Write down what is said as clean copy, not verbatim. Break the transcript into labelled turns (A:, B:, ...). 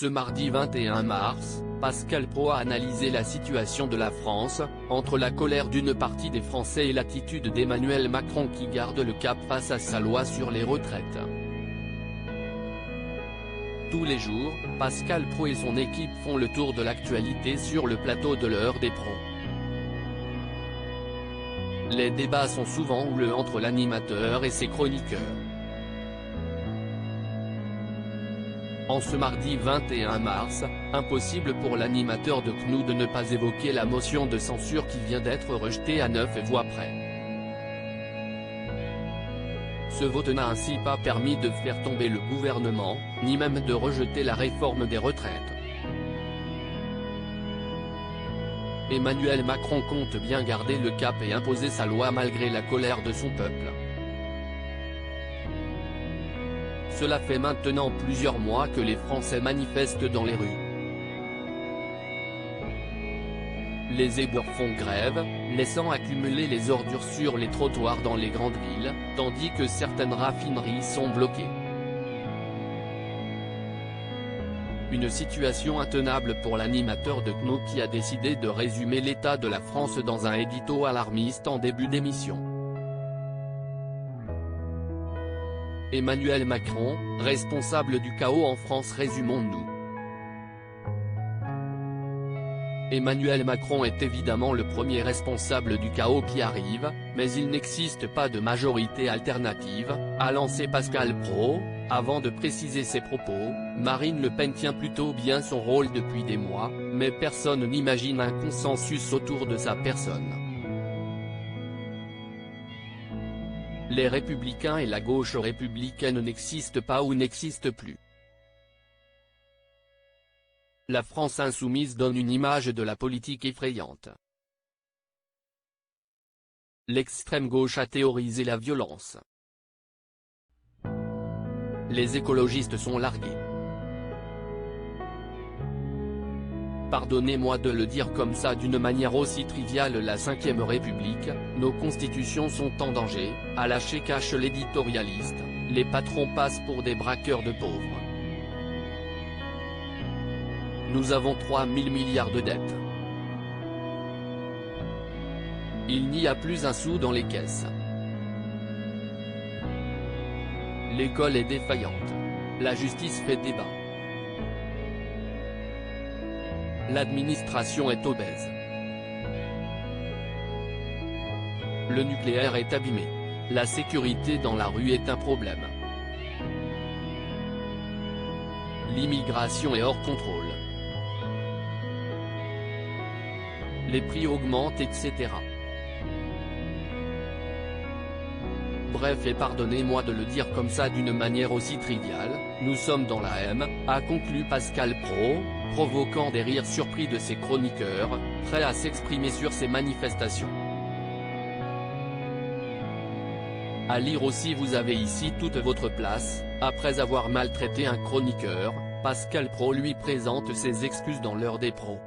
A: Ce mardi 21 mars, Pascal Praud a analysé la situation de la France, entre la colère d'une partie des Français et l'attitude d'Emmanuel Macron qui garde le cap face à sa loi sur les retraites. Tous les jours, Pascal Praud et son équipe font le tour de l'actualité sur le plateau de l'heure des pros. Les débats sont souvent houleux entre l'animateur et ses chroniqueurs. En ce mardi 21 mars, impossible pour l'animateur de CNews de ne pas évoquer la motion de censure qui vient d'être rejetée à 9 voix près. Ce vote n'a ainsi pas permis de faire tomber le gouvernement, ni même de rejeter la réforme des retraites. Emmanuel Macron compte bien garder le cap et imposer sa loi malgré la colère de son peuple. Cela fait maintenant plusieurs mois que les Français manifestent dans les rues. Les éboueurs font grève, laissant accumuler les ordures sur les trottoirs dans les grandes villes, tandis que certaines raffineries sont bloquées. Une situation intenable pour l'animateur de CNews qui a décidé de résumer l'état de la France dans un édito alarmiste en début d'émission. Emmanuel Macron, responsable du chaos en France, résumons-nous. Emmanuel Macron est évidemment le premier responsable du chaos qui arrive, mais il n'existe pas de majorité alternative, a lancé Pascal Praud. Avant de préciser ses propos, Marine Le Pen tient plutôt bien son rôle depuis des mois, mais personne n'imagine un consensus autour de sa personne. Les Républicains et la gauche républicaine n'existent pas ou n'existent plus. La France insoumise donne une image de la politique effrayante. L'extrême gauche a théorisé la violence. Les écologistes sont largués. Pardonnez-moi de le dire comme ça d'une manière aussi triviale, la 5ème République, nos constitutions sont en danger, a lâché cache l'éditorialiste, les patrons passent pour des braqueurs de pauvres. Nous avons 3 000 milliards de dettes. Il n'y a plus un sou dans les caisses. L'école est défaillante. La justice fait débat. L'administration est obèse. Le nucléaire est abîmé. La sécurité dans la rue est un problème. L'immigration est hors contrôle. Les prix augmentent, etc. Bref, et pardonnez-moi de le dire comme ça d'une manière aussi triviale, nous sommes dans la M, a conclu Pascal Praud, provoquant des rires surpris de ses chroniqueurs, prêts à s'exprimer sur ces manifestations. À lire aussi, vous avez ici toute votre place. Après avoir maltraité un chroniqueur, Pascal Praud lui présente ses excuses dans l'heure des pros.